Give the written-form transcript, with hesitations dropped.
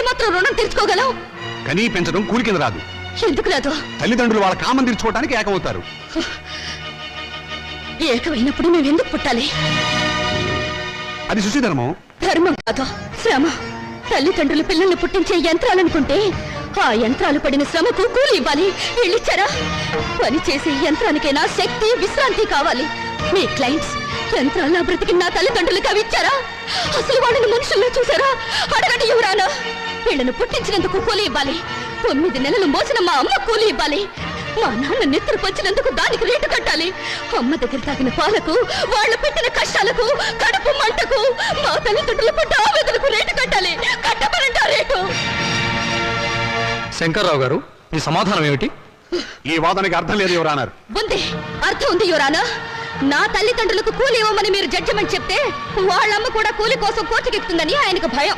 మాత్రం రుణం తీర్చుకోగలం? కనీ పెంచడం కూలి కింద రాదు. ఎందుకు రాదు? తల్లిదండ్రులు వాళ్ళ కామం తీర్చుకోవడానికి ఏకమవుతారు. ఏకమైనప్పుడు మేము ఎందుకు పుట్టాలి? అది శుచి ధర్మం. ధర్మం కాదు, శ్రమ. తల్లిదండ్రులు పిల్లల్ని పుట్టించే యంత్రాలనుకుంటే ఆ యంత్రాలు పడిన శ్రమకు కూలి ఇవ్వాలి. వీళ్ళిచ్చారా? పని చేసే యంత్రానికైనా శక్తి, విశ్రాంతి కావాలి. మీ క్లయింట్స్ యంత్రాల్లో బ్రతికిన నా తల్లిదండ్రులకు అవి ఇచ్చారా? అసలు వాళ్ళని మనుషుల్లో చూసారా? అడగండి యువరానా. వీళ్ళను పుట్టించినందుకు కూలి ఇవ్వాలి. 9 నెలలు మోసిన మా అమ్మ కూలి ఇవ్వాలి. మా నాన్న నిద్ర పంచినందుకు దానికి రేటు కట్టాలి. అమ్మ దగ్గర తాగిన పాలకు, వాళ్ళు పెట్టిన కష్టాలకు, కడుపు మంటకు, మా తల్లిదండ్రులు పడ్డ ఆవేదనకు రేటు కట్టాలి. కట్టమనంట రేటు. శంకర్రావు గారు, మీ సమాధానం ఏమిటి? ఈ వాదనకి అర్థం లేదు యువరానర్. ఉంది, అర్థం ఉంది యువరానా. నా తల్లిదండ్రులకు కూలి ఇవ్వమని మీరు జడ్జిమెంట్ చెప్తే వాళ్ళమ్మ కూడా కూలి కోసం కోర్టుకెక్కుతుందని ఆయనకు భయం.